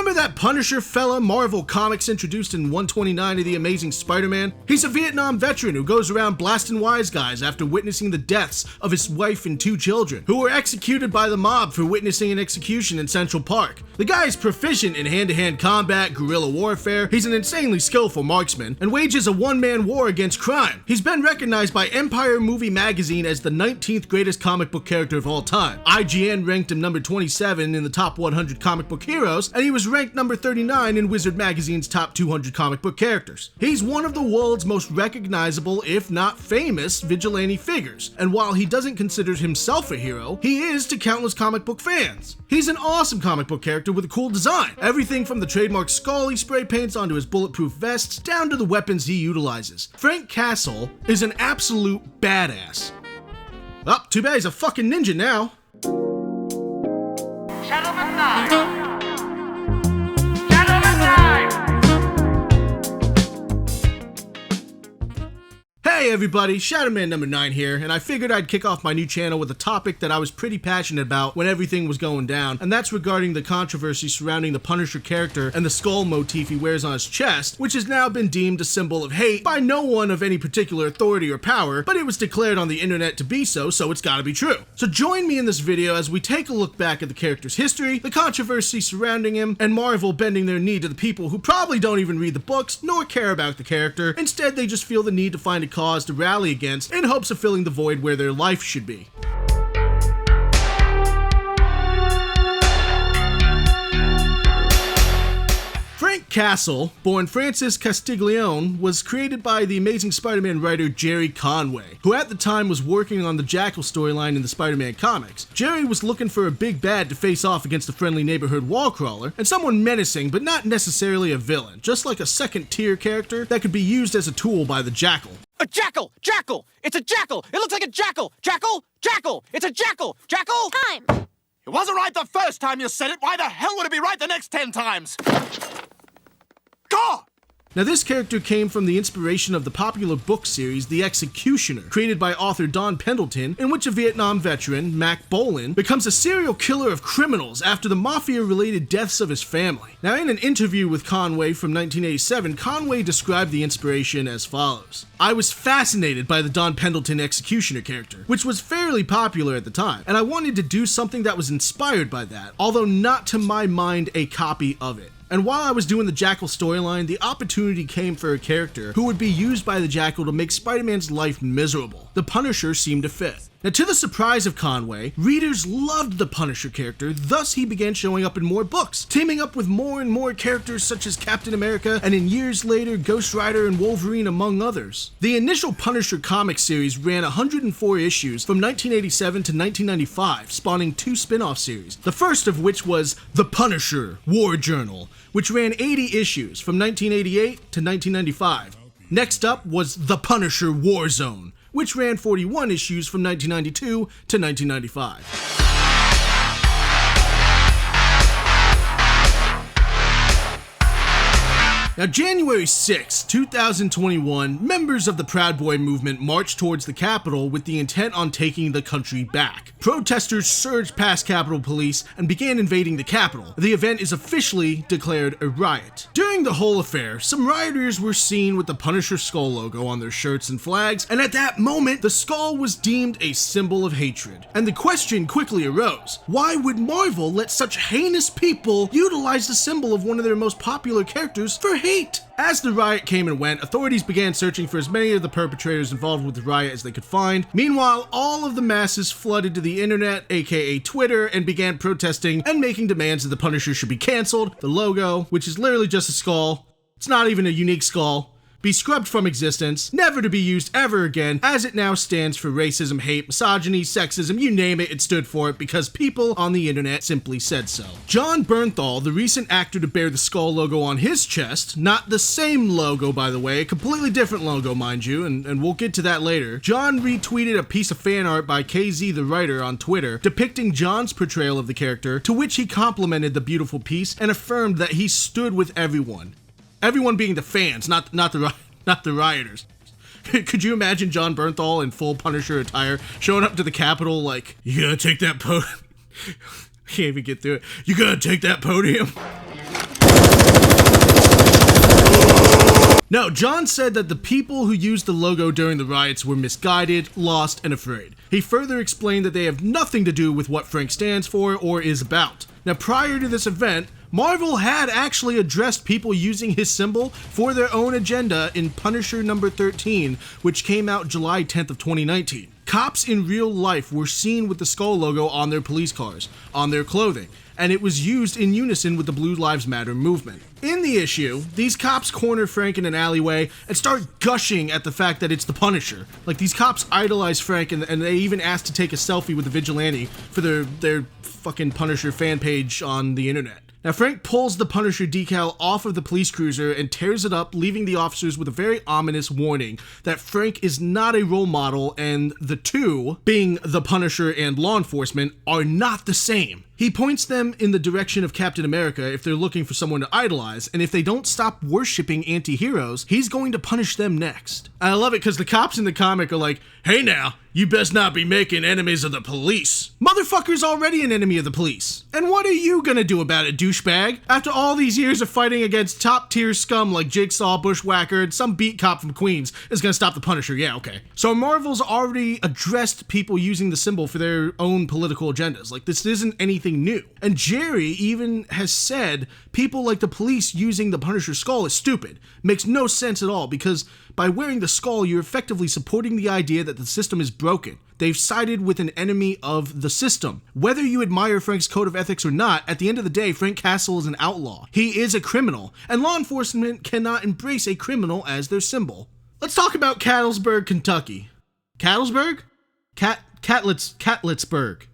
Remember that Punisher fella Marvel Comics introduced in 129 of The Amazing Spider-Man? He's a Vietnam veteran who goes around blasting wise guys after witnessing the deaths of his wife and 2 children, who were executed by the mob for witnessing an execution in Central Park. The guy is proficient in hand-to-hand combat, guerrilla warfare, he's an insanely skillful marksman, and wages a one-man war against crime. He's been recognized by Empire Movie Magazine as the 19th greatest comic book character of all time. IGN ranked him number 27 in the top 100 comic book heroes, and he was ranked number 39 in Wizard Magazine's top 200 comic book characters. He's one of the world's most recognizable, if not famous, vigilante figures, and while he doesn't consider himself a hero, he is to countless comic book fans. He's an awesome comic book character with a cool design. Everything from the trademark skull he spray paints onto his bulletproof vests, down to the weapons he utilizes. Frank Castle is an absolute badass. Oh, too bad he's a fucking ninja now. Gentlemen, time! Gentlemen, time! Hey everybody, Shadowman number 9 here, and I figured I'd kick off my new channel with a topic that I was pretty passionate about when everything was going down, and that's regarding the controversy surrounding the Punisher character and the skull motif he wears on his chest, which has now been deemed a symbol of hate by no one of any particular authority or power, but it was declared on the internet to be so it's gotta be true. So join me in this video as we take a look back at the character's history, the controversy surrounding him, and Marvel bending their knee to the people who probably don't even read the books nor care about the character. Instead, they just feel the need to find a cause to rally against in hopes of filling the void where their life should be. Frank Castle, born Francis Castiglione, was created by the Amazing Spider-Man writer Gerry Conway, who at the time was working on the Jackal storyline in the Spider-Man comics. Gerry was looking for a big bad to face off against a friendly neighborhood wall crawler, and someone menacing but not necessarily a villain, just like a second-tier character that could be used as a tool by the Jackal. A jackal! Jackal! It's a jackal! It looks like a jackal! Jackal! Jackal! It's a jackal! Jackal! Time! It wasn't right the first time you said it. Why the hell would it be right the next 10 times? God! Now this character came from the inspiration of the popular book series The Executioner, created by author Don Pendleton, in which a Vietnam veteran, Mac Bolan, becomes a serial killer of criminals after the mafia-related deaths of his family. Now in an interview with Conway from 1987, Conway described the inspiration as follows. I was fascinated by the Don Pendleton Executioner character, which was fairly popular at the time, and I wanted to do something that was inspired by that, although not to my mind a copy of it. And while I was doing the Jackal storyline, the opportunity came for a character who would be used by the Jackal to make Spider-Man's life miserable. The Punisher seemed to fit. Now, to the surprise of Conway, readers loved the Punisher character, thus he began showing up in more books, teaming up with more and more characters such as Captain America, and in years later, Ghost Rider and Wolverine, among others. The initial Punisher comic series ran 104 issues from 1987 to 1995, spawning 2 spin-off series, the first of which was The Punisher War Journal, which ran 80 issues from 1988 to 1995. Next up was The Punisher War Zone, which ran 41 issues from 1992 to 1995. Now, January 6, 2021, members of the Proud Boy movement marched towards the Capitol with the intent on taking the country back. Protesters surged past Capitol Police and began invading the Capitol. The event is officially declared a riot. During the whole affair, some rioters were seen with the Punisher skull logo on their shirts and flags, and at that moment, the skull was deemed a symbol of hatred. And the question quickly arose, why would Marvel let such heinous people utilize the symbol of one of their most popular characters for hate? As the riot came and went, authorities began searching for as many of the perpetrators involved with the riot as they could find. Meanwhile, all of the masses flooded to the internet, aka Twitter, and began protesting and making demands that the Punisher should be cancelled, the logo, which is literally just a skull, it's not even a unique skull, be scrubbed from existence, never to be used ever again, as it now stands for racism, hate, misogyny, sexism, you name it, it stood for it because people on the internet simply said so. John Bernthal, the recent actor to bear the skull logo on his chest, not the same logo by the way, a completely different logo mind you, and we'll get to that later. John retweeted a piece of fan art by KZ the writer on Twitter depicting John's portrayal of the character, to which he complimented the beautiful piece and affirmed that he stood with everyone. Everyone being the fans, not the rioters. Could you imagine John Bernthal in full Punisher attire showing up to the Capitol like, you gotta take that podium? I can't even get through it. You gotta take that podium. No, John said that the people who used the logo during the riots were misguided, lost, and afraid. He further explained that they have nothing to do with what Frank stands for or is about. Now, prior to this event, Marvel had actually addressed people using his symbol for their own agenda in Punisher number 13, which came out July 10th of 2019. Cops in real life were seen with the skull logo on their police cars, on their clothing, and it was used in unison with the Blue Lives Matter movement. In the issue, these cops corner Frank in an alleyway and start gushing at the fact that it's the Punisher. Like, these cops idolize Frank, and they even asked to take a selfie with the vigilante for their fucking Punisher fan page on the internet. Now, Frank pulls the Punisher decal off of the police cruiser and tears it up, leaving the officers with a very ominous warning that Frank is not a role model and the two, being the Punisher and law enforcement, are not the same. He points them in the direction of Captain America if they're looking for someone to idolize, and if they don't stop worshipping anti-heroes, he's going to punish them next. I love it because the cops in the comic are like, hey now, you best not be making enemies of the police. Motherfucker's already an enemy of the police. And what are you gonna do about it, douchebag? After all these years of fighting against top-tier scum like Jigsaw, Bushwhacker, and some beat cop from Queens is gonna stop the Punisher, yeah, okay. So Marvel's already addressed people using the symbol for their own political agendas. Like, this isn't anything new. And Gerry even has said people like the police using the Punisher skull is stupid. Makes no sense at all, because by wearing the skull, you're effectively supporting the idea that the system is broken. They've sided with an enemy of the system. Whether you admire Frank's code of ethics or not, at the end of the day, Frank Castle is an outlaw. He is a criminal, and law enforcement cannot embrace a criminal as their symbol. Let's talk about Catlettsburg, Kentucky. Catlettsburg? Catlettsburg.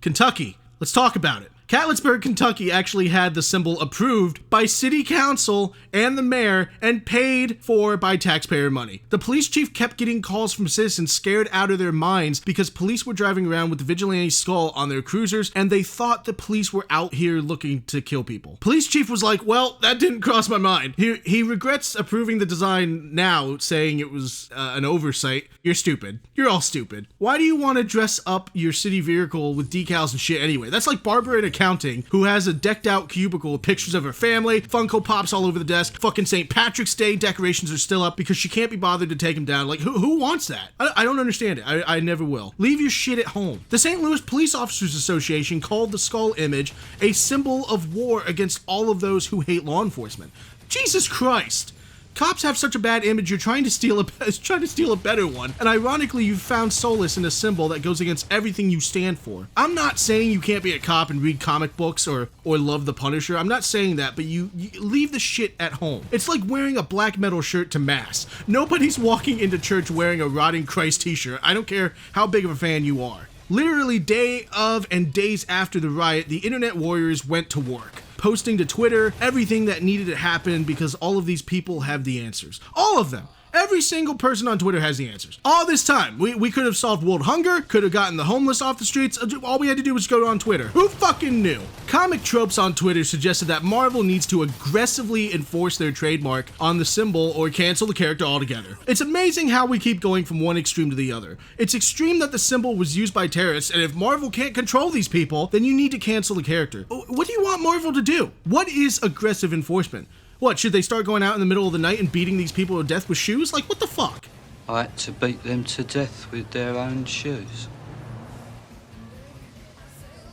Kentucky. Let's talk about it. Catlettsburg, Kentucky actually had the symbol approved by city council and the mayor and paid for by taxpayer money. The police chief kept getting calls from citizens scared out of their minds because police were driving around with the vigilante skull on their cruisers and they thought the police were out here looking to kill people. Police chief was like, well, that didn't cross my mind. He regrets approving the design now, saying it was an oversight. You're stupid. You're all stupid. Why do you want to dress up your city vehicle with decals and shit anyway? That's like Barbara in accounting, who has a decked out cubicle with pictures of her family, Funko Pops all over the desk, fucking St. Patrick's Day decorations are still up because she can't be bothered to take them down. Like, who wants that? I don't understand it. I never will. Leave your shit at home. The St. Louis Police Officers Association called the skull image a symbol of war against all of those who hate law enforcement. Jesus Christ. Cops have such a bad image, you're trying to steal a better one, and ironically you've found solace in a symbol that goes against everything you stand for. I'm not saying you can't be a cop and read comic books or love the Punisher, I'm not saying that, but you leave the shit at home. It's like wearing a black metal shirt to mass. Nobody's walking into church wearing a Rotting Christ t-shirt. I don't care how big of a fan you are. Literally day of and days after the riot, the internet warriors went to work, posting to Twitter everything that needed to happen because all of these people have the answers. All of them. Every single person on Twitter has the answers. All this time, we could have solved world hunger, could have gotten the homeless off the streets. All we had to do was go on Twitter. Who fucking knew? Comic Tropes on Twitter suggested that Marvel needs to aggressively enforce their trademark on the symbol or cancel the character altogether. It's amazing how we keep going from one extreme to the other. It's extreme that the symbol was used by terrorists, and if Marvel can't control these people, then you need to cancel the character. What do you want Marvel to do? What is aggressive enforcement? What, should they start going out in the middle of the night and beating these people to death with shoes? Like, what the fuck? I had to beat them to death with their own shoes.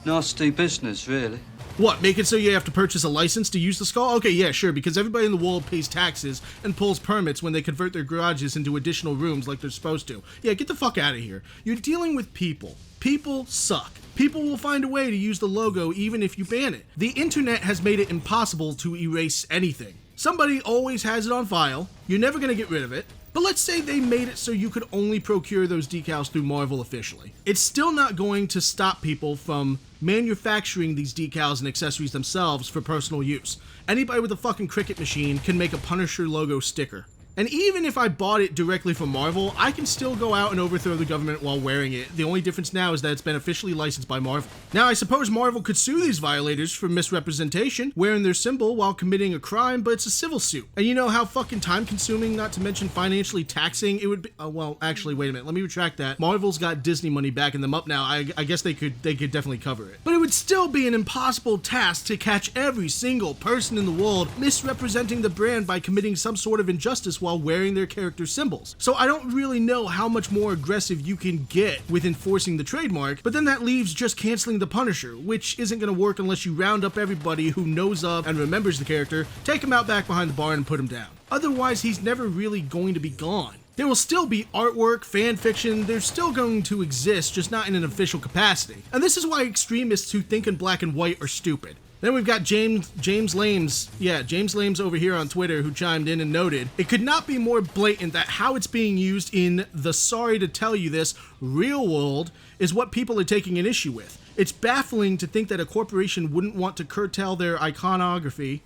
Nasty business, really. What, make it so you have to purchase a license to use the skull? Okay, yeah, sure, because everybody in the world pays taxes and pulls permits when they convert their garages into additional rooms like they're supposed to. Yeah, get the fuck out of here. You're dealing with people. People suck. People will find a way to use the logo even if you ban it. The internet has made it impossible to erase anything. Somebody always has it on file. You're never gonna get rid of it. But let's say they made it so you could only procure those decals through Marvel officially. It's still not going to stop people from manufacturing these decals and accessories themselves for personal use. Anybody with a fucking Cricut machine can make a Punisher logo sticker. And even if I bought it directly from Marvel, I can still go out and overthrow the government while wearing it. The only difference now is that it's been officially licensed by Marvel. Now, I suppose Marvel could sue these violators for misrepresentation, wearing their symbol while committing a crime, but it's a civil suit. And you know how fucking time-consuming, not to mention financially taxing, it would be? Well, actually, wait a minute. Let me retract that. Marvel's got Disney money backing them up now. I guess they could definitely cover it. But it would still be an impossible task to catch every single person in the world misrepresenting the brand by committing some sort of injustice while wearing their character symbols. So I don't really know how much more aggressive you can get with enforcing the trademark, but then that leaves just canceling the Punisher, which isn't going to work unless you round up everybody who knows of and remembers the character, take him out back behind the bar and put him down. Otherwise, he's never really going to be gone. There will still be artwork, fan fiction, they're still going to exist, just not in an official capacity. And this is why extremists who think in black and white are stupid. Then we've got James Lames over here on Twitter, who chimed in and noted, it could not be more blatant that how it's being used in the sorry to tell you this real world is what people are taking an issue with. It's baffling to think that a corporation wouldn't want to curtail their iconography.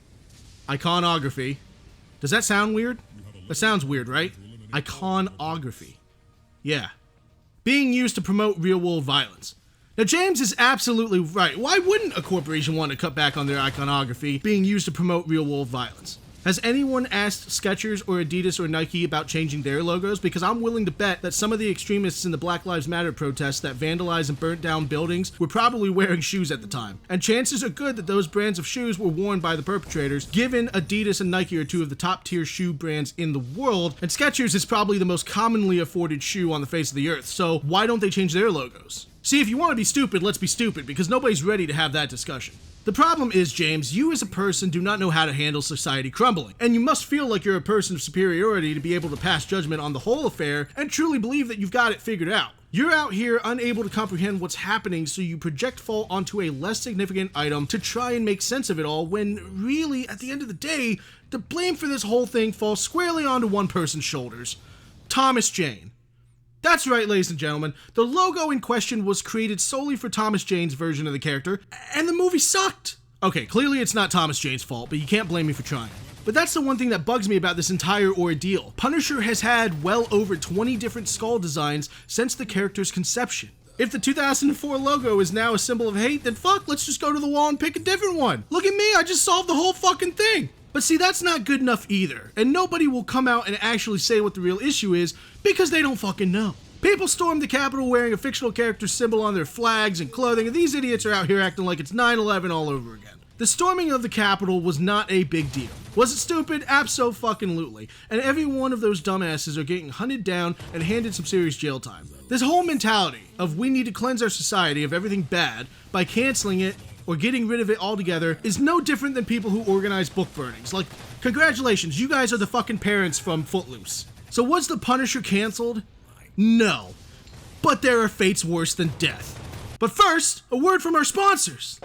Does that sound weird? That sounds weird, right? Iconography. Yeah. Being used to promote real world violence. Now, James is absolutely right. Why wouldn't a corporation want to cut back on their iconography being used to promote real-world violence? Has anyone asked Skechers or Adidas or Nike about changing their logos? Because I'm willing to bet that some of the extremists in the Black Lives Matter protests that vandalized and burnt down buildings were probably wearing shoes at the time. And chances are good that those brands of shoes were worn by the perpetrators, given Adidas and Nike are two of the top-tier shoe brands in the world, and Skechers is probably the most commonly afforded shoe on the face of the earth, so why don't they change their logos? See, if you want to be stupid, let's be stupid, because nobody's ready to have that discussion. The problem is, James, you as a person do not know how to handle society crumbling, and you must feel like you're a person of superiority to be able to pass judgment on the whole affair and truly believe that you've got it figured out. You're out here unable to comprehend what's happening, so you project fault onto a less significant item to try and make sense of it all, when really, at the end of the day, the blame for this whole thing falls squarely onto one person's shoulders: Thomas Jane. That's right, ladies and gentlemen, the logo in question was created solely for Thomas Jane's version of the character, and the movie sucked. Okay, clearly it's not Thomas Jane's fault, but you can't blame me for trying. But that's the one thing that bugs me about this entire ordeal. Punisher has had well over 20 different skull designs since the character's conception. If the 2004 logo is now a symbol of hate, then fuck, let's just go to the wall and pick a different one. Look at me, I just solved the whole fucking thing. But see, that's not good enough either, and nobody will come out and actually say what the real issue is because they don't fucking know. People stormed the Capitol wearing a fictional character's symbol on their flags and clothing, and these idiots are out here acting like it's 9/11 all over again. The storming of the Capitol was not a big deal. Was it stupid? Abso-fucking-lutely. And every one of those dumbasses are getting hunted down and handed some serious jail time. This whole mentality of we need to cleanse our society of everything bad by canceling it or getting rid of it altogether is no different than people who organize book burnings. Like, congratulations, you guys are the fucking parents from Footloose. So was the Punisher canceled? No. But there are fates worse than death. But first, a word from our sponsors.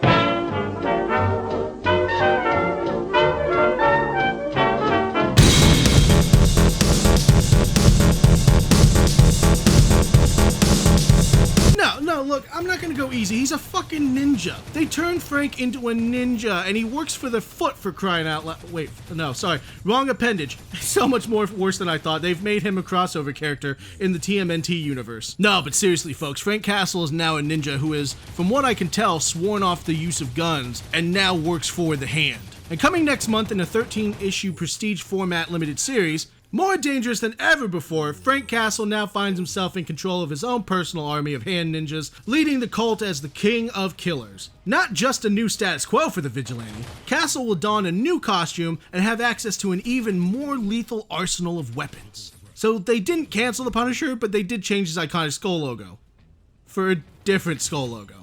No, look, I'm not gonna go easy. He's a fucking ninja. They turned Frank into a ninja, and he works for the Foot, for crying out loud. Wait, no, sorry, wrong appendage. So much more worse than I thought. They've made him a crossover character in the TMNT universe. No, but seriously, folks, Frank Castle is now a ninja who is, from what I can tell, sworn off the use of guns, and now works for the Hand. And coming next month in a 13-issue prestige format limited series, more dangerous than ever before, Frank Castle now finds himself in control of his own personal army of hand ninjas, leading the cult as the king of killers. Not just a new status quo for the vigilante, Castle will don a new costume and have access to an even more lethal arsenal of weapons. So they didn't cancel the Punisher, but they did change his iconic skull logo for a different skull logo.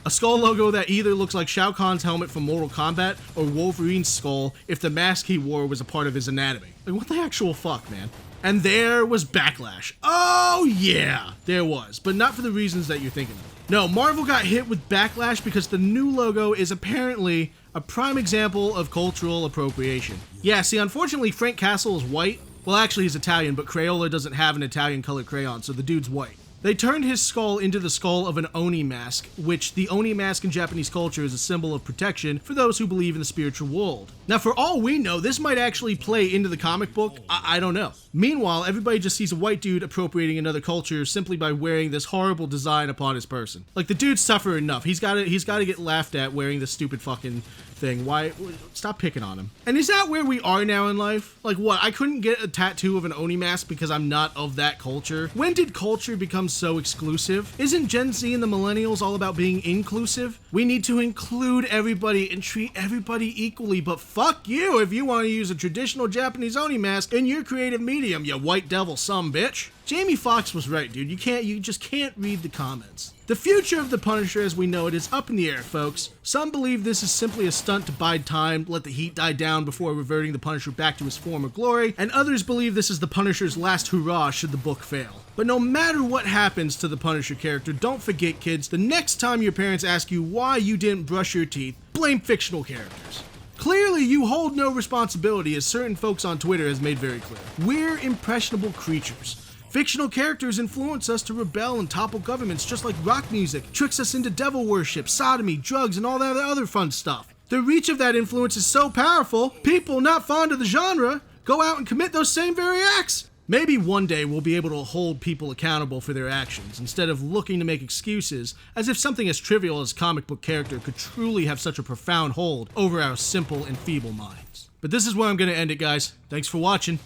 A skull logo that either looks like Shao Kahn's helmet from Mortal Kombat or Wolverine's skull if the mask he wore was a part of his anatomy. Like, what the actual fuck, man? And there was backlash. Oh yeah, there was, but not for the reasons that you're thinking of. No, Marvel got hit with backlash because the new logo is apparently a prime example of cultural appropriation. Yeah, see, unfortunately Frank Castle is white. Well, actually he's Italian, but Crayola doesn't have an Italian colored crayon, so the dude's white. They turned his skull into the skull of an Oni mask, which the Oni mask in Japanese culture is a symbol of protection for those who believe in the spiritual world. Now, for all we know, this might actually play into the comic book. I don't know. Meanwhile, everybody just sees a white dude appropriating another culture simply by wearing this horrible design upon his person. Like, the dude's suffer enough. He's got to get laughed at wearing this stupid fucking thing. Why? Stop picking on him. And is that where we are now in life? Like, what? I couldn't get a tattoo of an Oni mask because I'm not of that culture? When did culture become so exclusive? Isn't Gen Z and the millennials all about being inclusive? We need to include everybody and treat everybody equally, but fuck you if you want to use a traditional Japanese Oni mask in your creative medium, you white devil bitch. Jamie Foxx was right, dude. You just can't read the comments. The future of the Punisher as we know it is up in the air, folks. Some believe this is simply a stunt to bide time, let the heat die down before reverting the Punisher back to his former glory, and others believe this is the Punisher's last hurrah should the book fail. But no matter what happens to the Punisher character, don't forget, kids, the next time your parents ask you why you didn't brush your teeth, blame fictional characters. Clearly, you hold no responsibility, as certain folks on Twitter has made very clear. We're impressionable creatures. Fictional characters influence us to rebel and topple governments just like rock music, tricks us into devil worship, sodomy, drugs, and all that other fun stuff. The reach of that influence is so powerful, people not fond of the genre go out and commit those same very acts. Maybe one day we'll be able to hold people accountable for their actions, instead of looking to make excuses, as if something as trivial as comic book character could truly have such a profound hold over our simple and feeble minds. But this is where I'm going to end it, guys. Thanks for watching.